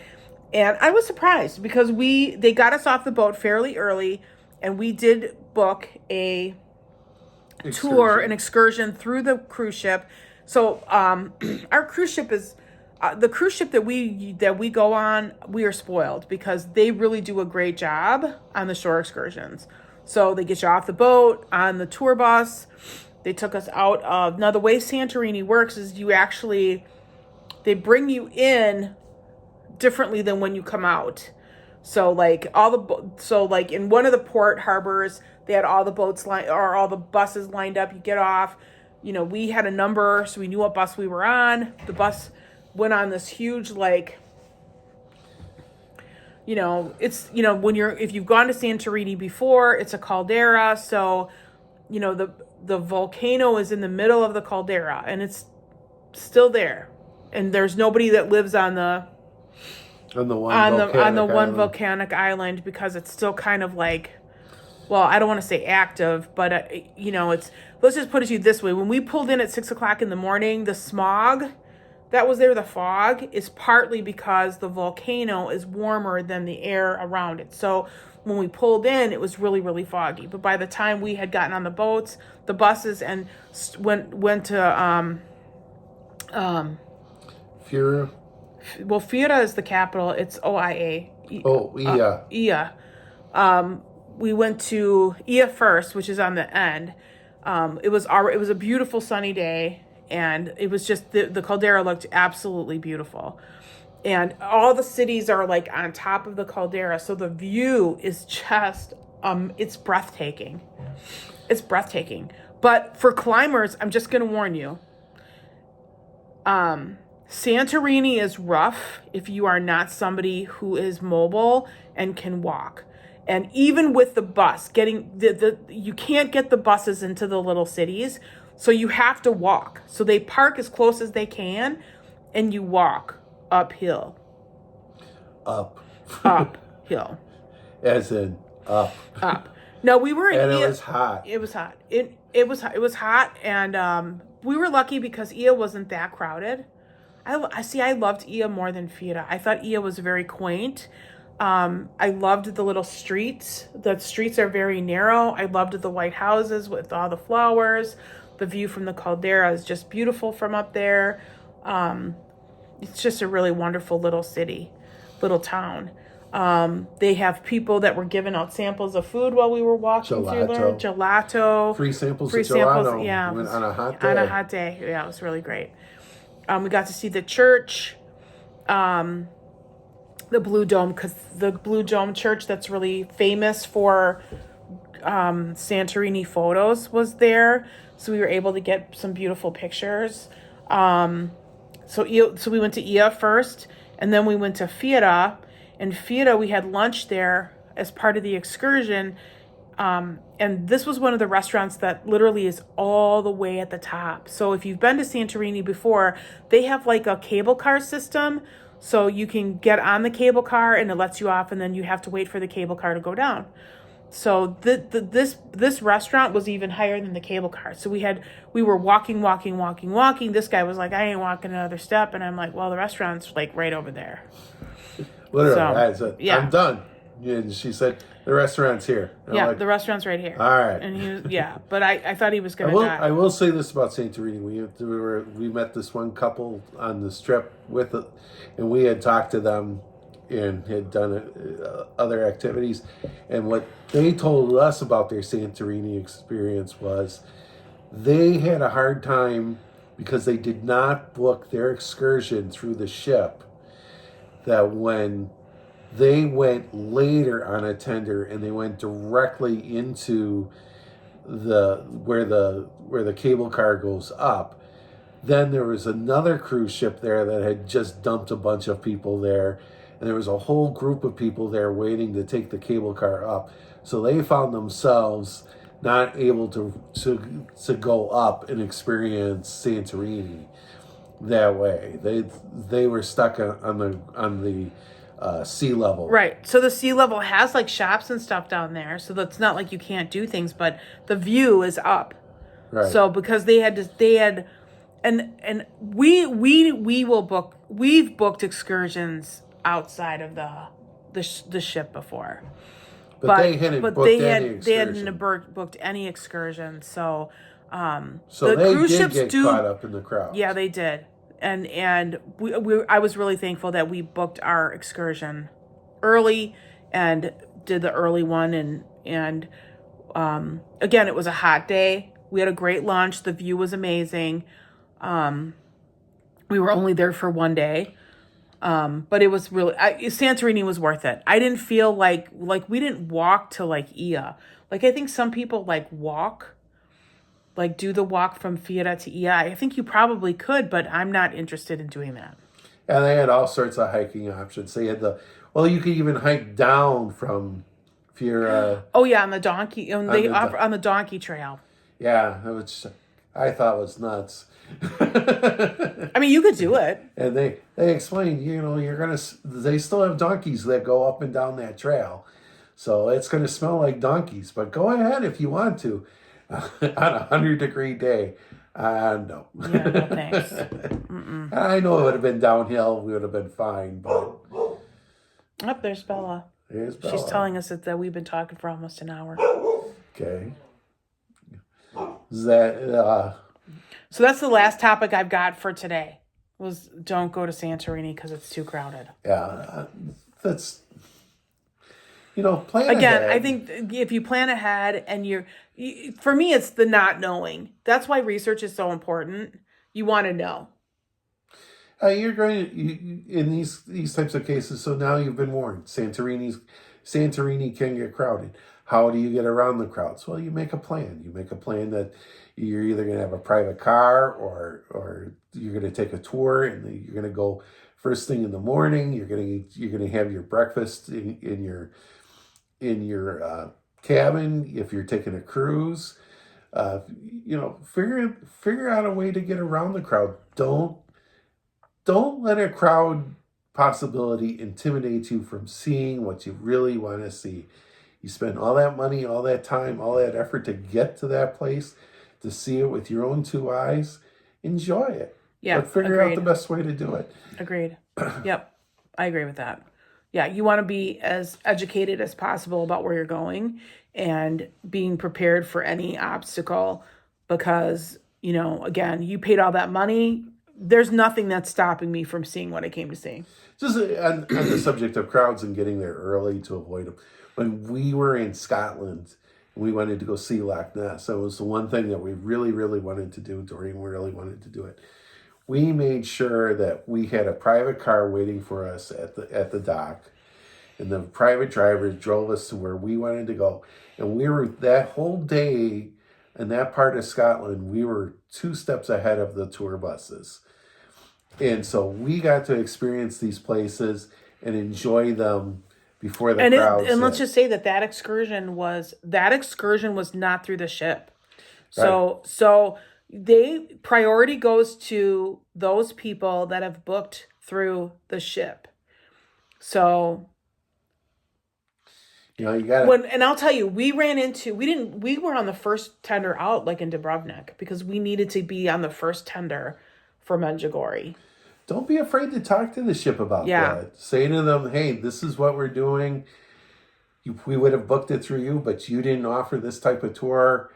And I was surprised because they got us off the boat fairly early, and we did book an excursion through the cruise ship. So our cruise ship is the cruise ship that we go on. We are spoiled because they really do a great job on the shore excursions. So they get you off the boat on the tour bus. They took us out of, now the way Santorini works is they bring you in differently than when you come out. So in one of the port harbors, they had all the boats all the buses lined up. You get off, we had a number, so we knew what bus we were on. The bus went on this huge, if you've gone to Santorini before, it's a caldera. So, the volcano is in the middle of the caldera, and it's still there. And there's nobody that lives on the one volcanic island because it's still kind of I don't want to say active, but let's just put it to you this way. When we pulled in at 6:00 in the morning, the smog that was there, the fog, is partly because the volcano is warmer than the air around it. So when we pulled in, it was really, really foggy. But by the time we had gotten on the boats, the buses, and went to Fira. Well, Fira is the capital. It's OIA. Ia. Ia. We went to Ia first, which is on the end. It was a beautiful sunny day, and it was just the caldera looked absolutely beautiful. And all the cities are like on top of the caldera. So the view is just, it's breathtaking. It's breathtaking. But for climbers, I'm just going to warn you. Santorini is rough if you are not somebody who is mobile and can walk. And even with the bus, getting you can't get the buses into the little cities, so you have to walk. So they park as close as they can, and you walk uphill. Uphill. As in up. Up. No, we were in and it was hot. It was hot. It was hot, and we were lucky because Ia wasn't that crowded. I loved Ia more than Fiera. I thought Ia was very quaint. I loved the little streets. The streets are very narrow. I loved the white houses with all the flowers. The view from the caldera is just beautiful from up there. It's just a really wonderful little city, little town. They have people that were giving out samples of food while we were walking through there. Gelato. Free samples of gelato. Yeah. On a hot day. On a hot day. Yeah, it was really great. We got to see the church, the Blue Dome, because the Blue Dome church that's really famous for Santorini photos was there. So we were able to get some beautiful pictures. So we went to Ia first, and then we went to Fiera. In Fiera, we had lunch there as part of the excursion. And this was one of the restaurants that literally is all the way at the top. So if you've been to Santorini before, they have like a cable car system. So you can get on the cable car and it lets you off, and then you have to wait for the cable car to go down. So this restaurant was even higher than the cable car. So we were walking. This guy was like, I ain't walking another step. And I'm like, well, the restaurant's like right over there. Literally, so, I'm done. And she said, the restaurant's here. And yeah, the restaurant's right here. All right. And but I thought he was going to die. I will say this about Santorini. We met this one couple on the strip with it, and we had talked to them and had done other activities. And what they told us about their Santorini experience was they had a hard time because they did not book their excursion through the ship, that when they went later on a tender and they went directly into where the cable car goes up, then there was another cruise ship there that had just dumped a bunch of people there, and there was a whole group of people there waiting to take the cable car up. So they found themselves not able to go up and experience Santorini that way. They were stuck on the sea level. Right. So the sea level has like shops and stuff down there. So that's not like you can't do things, but the view is up. Right. So because we've booked excursions outside of the ship before. But they hadn't booked any excursion. They hadn't booked any excursion. So the they cruise ships get caught up in the crowd. Yeah, they did. And I was really thankful that we booked our excursion early and did the early one. And again, it was a hot day. We had a great lunch. The view was amazing. We were only there for one day. But it was really, Santorini was worth it. I didn't feel like we didn't walk to like Ia. Like I think some people do the walk from Fiera to Ia. I think you probably could, but I'm not interested in doing that. And they had all sorts of hiking options. They had you could even hike down from Fiera. Oh yeah, on the donkey, on the donkey trail. Yeah, which I thought was nuts. I mean, you could do it. And they explained, they still have donkeys that go up and down that trail. So it's going to smell like donkeys, but go ahead if you want to. On a 100-degree day. No. Yeah, no thanks. I know it would have been downhill. We would have been fine, but... Oh, there's Bella. There's Bella. She's telling us that we've been talking for almost an hour. Okay. Is that... So that's the last topic I've got for today. Was don't go to Santorini because it's too crowded. Yeah, that's... plan again, ahead. I think if you plan ahead and for me, it's the not knowing. That's why research is so important. You want to know. You're going to, in these types of cases. So now you've been warned. Santorini can get crowded. How do you get around the crowds? Well, you make a plan. You make a plan that you're either going to have a private car or you're going to take a tour, and you're going to go first thing in the morning. You're going to have your breakfast in your cabin if you're taking a cruise. Figure out a way to get around the crowd. Don't let a crowd possibility intimidate you from seeing what you really want to see. You spend all that money, all that time, all that effort to get to that place, to see it with your own two eyes. Enjoy it. Yeah, but figure out the best way to do it. Agreed. Yep, I agree with that. Yeah, you want to be as educated as possible about where you're going and being prepared for any obstacle because, again, you paid all that money. There's nothing that's stopping me from seeing what I came to see. Just on the subject of crowds and getting there early to avoid them. When we were in Scotland, we wanted to go see Loch Ness. So it was the one thing that we really, really wanted to do. Doreen really wanted to do it. We made sure that we had a private car waiting for us at the dock. And the private driver drove us to where we wanted to go. And we were, that whole day in that part of Scotland, we were 2 steps ahead of the tour buses. And so we got to experience these places and enjoy them before the crowds. And let's just say that excursion was not through the ship. So priority goes to those people that have booked through the ship. So you got and I'll tell you, we were on the first tender out, like in Dubrovnik, because we needed to be on the first tender for Medjugorje. Don't be afraid to talk to the ship about that. Say to them, hey, this is what we're doing. We would have booked it through you, but you didn't offer this type of tour.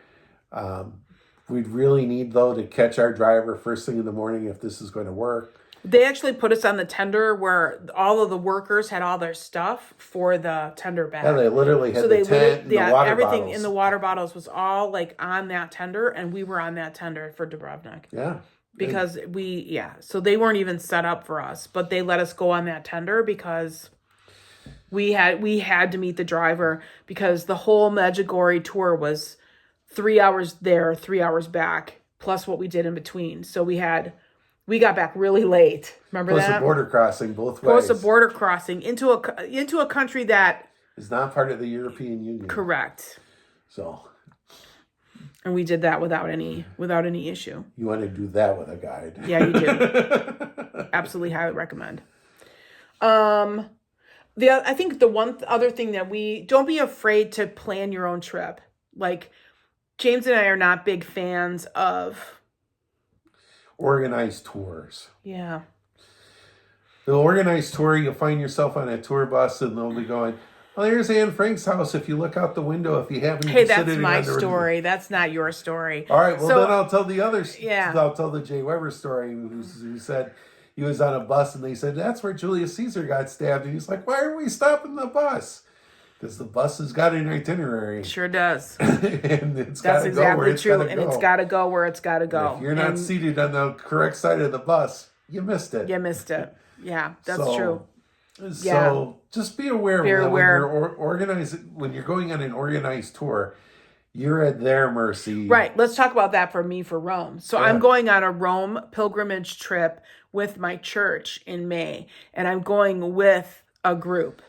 We'd really need, though, to catch our driver first thing in the morning if this is going to work. They actually put us on the tender where all of the workers had all their stuff for the tender bag. Yeah, they literally had the tent and the water everything bottles. In the water bottles was all like on that tender, and we were on that tender for Dubrovnik. Yeah. Because so they weren't even set up for us, but they let us go on that tender because we had to meet the driver because the whole Medjugorje tour was 3 hours there, 3 hours back, plus what we did in between. So we got back really late. Remember plus that? Plus a border crossing both ways. Plus a border crossing into a country that is not part of the European Union. Correct. So. And we did that without any issue. You want to do that with a guide. Yeah, you do. Absolutely highly recommend. I think the one other thing that don't be afraid to plan your own trip. Like James and I are not big fans of organized tours. Yeah. The organized tour, you'll find yourself on a tour bus and they'll be going, well, there's Anne Frank's house. If you look out the window, if you haven't that's my story. That's not your story. All right. Well, then I'll tell the others. Yeah. I'll tell the Jay Weber story who said he was on a bus and they said, that's where Julius Caesar got stabbed. And he's like, why are we stopping the bus? Because the bus has got an itinerary. Sure does. And it's got to go where it's got to go. And it's got to go where it's got to go. And if you're not seated on the correct side of the bus, you missed it. Yeah, that's true. So just be aware when you're going on an organized tour, you're at their mercy. Right. Let's talk about that for Rome. So I'm going on a Rome pilgrimage trip with my church in May, and I'm going with a group.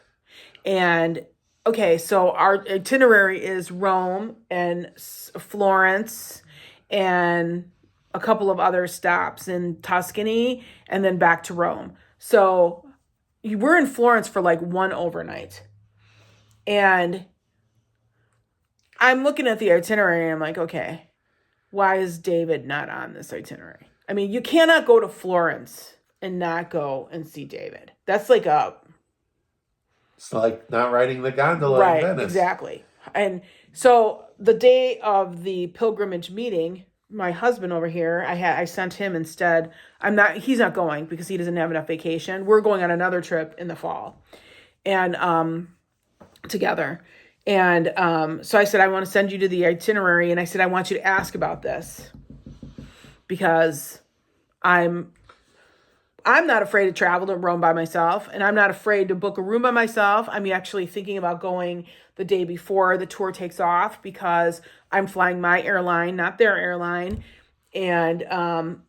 And okay, so our itinerary is Rome and Florence and a couple of other stops in Tuscany and then back to Rome. So we're in Florence for like one overnight. And I'm looking at the itinerary and I'm like, okay, why is David not on this itinerary? I mean, you cannot go to Florence and not go and see David. That's like it's like not riding the gondola in Venice. Exactly. And so the day of the pilgrimage meeting, my husband over here, I sent him instead. He's not going because he doesn't have enough vacation. We're going on another trip in the fall and together. And so I said, I want to send you to the itinerary. And I said, I want you to ask about this because I I'm not afraid to travel to Rome by myself, and I'm not afraid to book a room by myself. I'm actually thinking about going the day before the tour takes off because I'm flying my airline, not their airline. And, I'm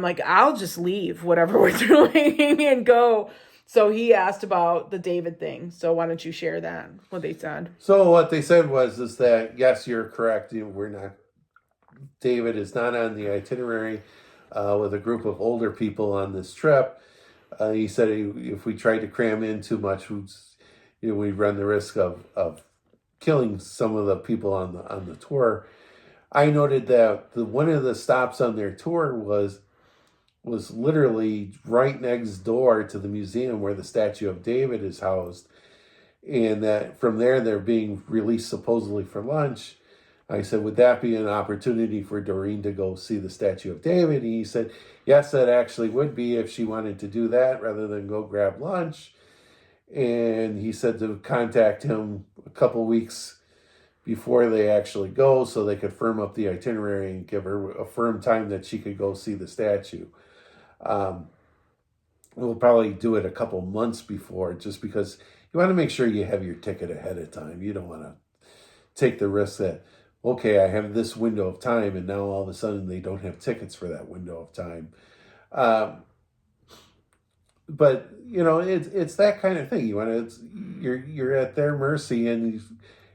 like, I'll just leave whatever we're doing and go. So he asked about the David thing. So why don't you share that, what they said? So what they said is that, yes, you're correct. David is not on the itinerary with a group of older people on this trip. He said if we tried to cram in too much, we'd run the risk of killing some of the people on the tour. I noted that one of the stops on their tour was literally right next door to the museum where the statue of David is housed, and that from there they're being released supposedly for lunch. I said, would that be an opportunity for Doreen to go see the statue of David? And he said, yes, that actually would be if she wanted to do that rather than go grab lunch. And he said to contact him a couple weeks before they actually go so they could firm up the itinerary and give her a firm time that she could go see the statue. We'll probably do it a couple months before, just because you want to make sure you have your ticket ahead of time. You don't want to take the risk that, okay, I have this window of time, and now all of a sudden they don't have tickets for that window of time. But it's that kind of thing. You're at their mercy, and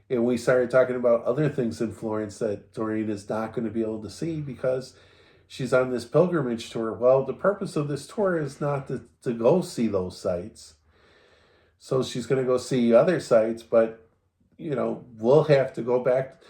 we started talking about other things in Florence that Doreen is not going to be able to see because she's on this pilgrimage tour. Well, the purpose of this tour is not to go see those sites. So she's going to go see other sites, but we'll have to go back.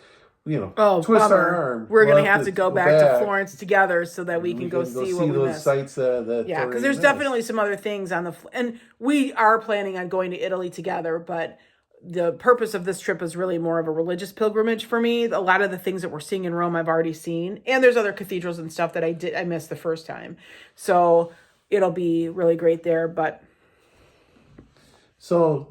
Twist bummer. our arm. We're going to have to go back to Florence together so that we can go see what we those missed. Sites yeah, because there's definitely some other things on and we are planning on going to Italy together, but the purpose of this trip is really more of a religious pilgrimage for me. A lot of the things that we're seeing in Rome, I've already seen, and there's other cathedrals and stuff that I missed the first time. So it'll be really great there, but. So,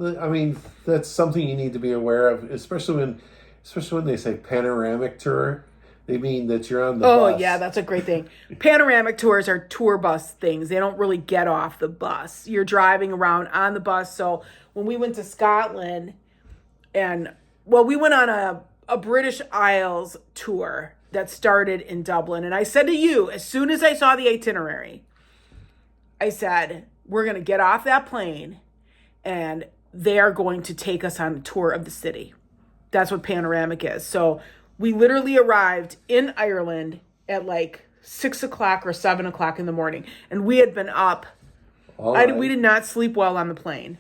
that's something you need to be aware of, especially when they say panoramic tour. They mean that you're on the bus. Oh, yeah, that's a great thing. Panoramic tours are tour bus things. They don't really get off the bus. You're driving around on the bus. So when we went to Scotland, we went on a British Isles tour that started in Dublin. And I said to you, as soon as I saw the itinerary, I said, we're going to get off that plane and they are going to take us on a tour of the city. That's what panoramic is. So we literally arrived in Ireland at like 6 o'clock or 7 o'clock in the morning. And we had been up. We did not sleep well on the plane.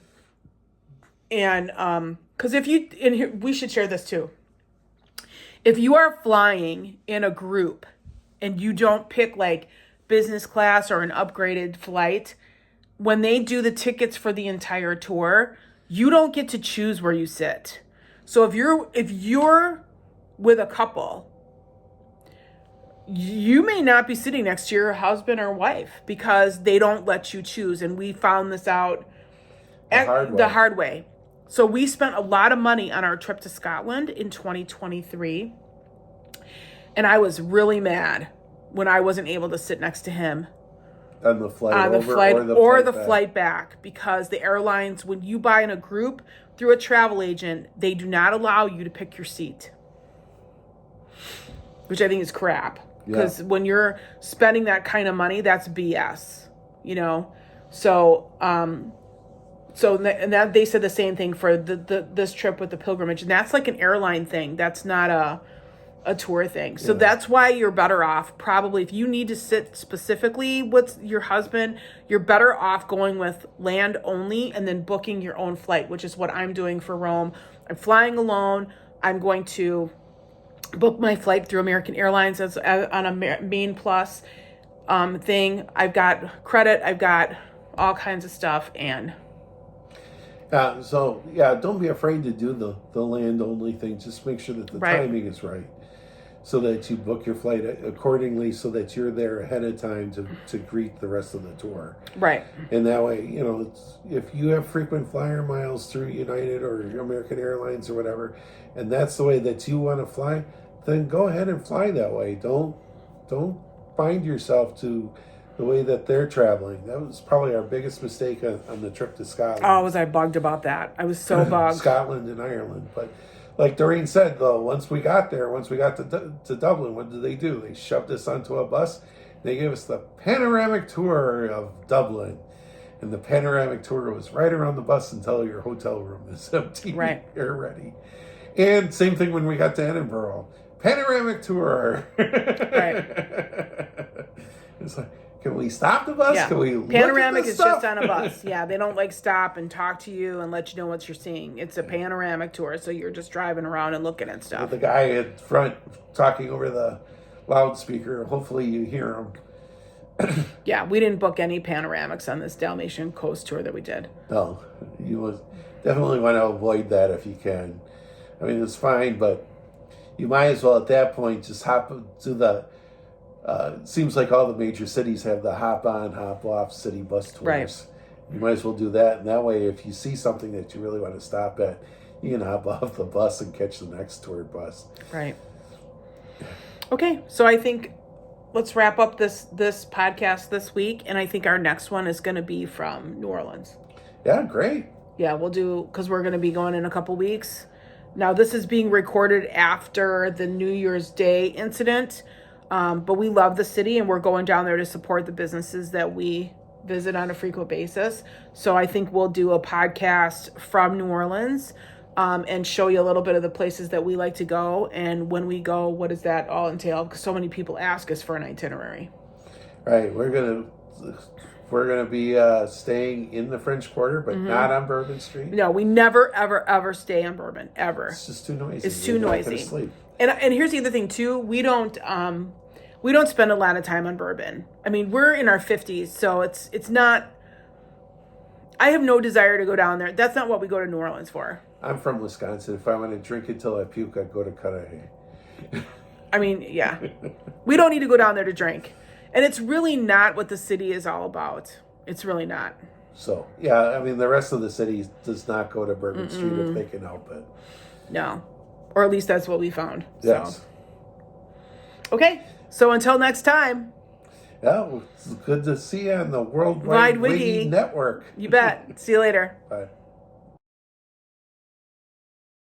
And because we should share this too. If you are flying in a group and you don't pick like business class or an upgraded flight, when they do the tickets for the entire tour, you don't get to choose where you sit. So if you're with a couple, you may not be sitting next to your husband or wife because they don't let you choose. And we found this out the hard way. So we spent a lot of money on our trip to Scotland in 2023. And I was really mad when I wasn't able to sit next to him on the flight or the flight back, because the airlines, when you buy in a group through a travel agent, they do not allow you to pick your seat, which I think is crap. Because when you're spending that kind of money, that's BS, So, and that they said the same thing for this trip with the pilgrimage, and that's like an airline thing. That's not a tour thing. So that's why you're better off, probably, if you need to sit specifically with your husband, you're better off going with land only and then booking your own flight, which is what I'm doing for Rome. I'm flying alone. I'm going to book my flight through American Airlines as on a Main Plus thing. I've got credit. I've got all kinds of stuff. And don't be afraid to do the land only thing. Just make sure that the timing is right, so that you book your flight accordingly, so that you're there ahead of time to greet the rest of the tour. Right. And that way, if you have frequent flyer miles through United or American Airlines or whatever, and that's the way that you want to fly, then go ahead and fly that way. Don't bind yourself to the way that they're traveling. That was probably our biggest mistake on the trip to Scotland. Oh, was I bugged about that? I was so bugged. Scotland and Ireland. But like Doreen said, though, once we got to Dublin, what did they do? They shoved us onto a bus. They gave us the panoramic tour of Dublin. And the panoramic tour was right around the bus until your hotel room is empty. Right. You're ready. And same thing when we got to Edinburgh. Panoramic tour. Right. It's like, can we stop the bus? Yeah. Can we Panoramic look at is stuff? just on a bus. Yeah, they don't like stop and talk to you and let you know what you're seeing. It's a panoramic tour, so you're just driving around and looking at stuff. With the guy in front talking over the loudspeaker. Hopefully you hear him. Yeah, we didn't book any panoramics on this Dalmatian coast tour that we did. No, you definitely want to avoid that if you can. I mean, it's fine, but you might as well at that point just hop to the. It seems like all the major cities have the hop on, hop off city bus tours. Right. You might as well do that, and that way, if you see something that you really want to stop at, you can hop off the bus and catch the next tour bus. Right. Okay, so I think let's wrap up this podcast this week, and I think our next one is going to be from New Orleans. Yeah, great. Yeah, we'll do, because we're going to be going in a couple weeks. Now, this is being recorded after the New Year's Day incident, but we love the city, and we're going down there to support the businesses that we visit on a frequent basis. So I think we'll do a podcast from New Orleans and show you a little bit of the places that we like to go. And when we go, what does that all entail? Because so many people ask us for an itinerary. Right. We're gonna be staying in the French Quarter, but not on Bourbon Street. No, we never, ever, ever stay on Bourbon, ever. It's just too noisy. It's too You're not noisy. gonna sleep. And here's the other thing too. We don't spend a lot of time on Bourbon. I mean, we're in our 50s, so it's not. I have no desire to go down there. That's not what we go to New Orleans for. I'm from Wisconsin. If I want to drink until I puke, I'd go to Cudahy. I mean, yeah. We don't need to go down there to drink. And it's really not what the city is all about. It's really not. So, yeah, I mean, the rest of the city does not go to Bourbon Street if they can help it. No. Or at least that's what we found. Yes. So. Okay. So until next time. Yeah, well, it's good to see you on the Worldwide Wide Wiggy Network. You bet. See you later. Bye.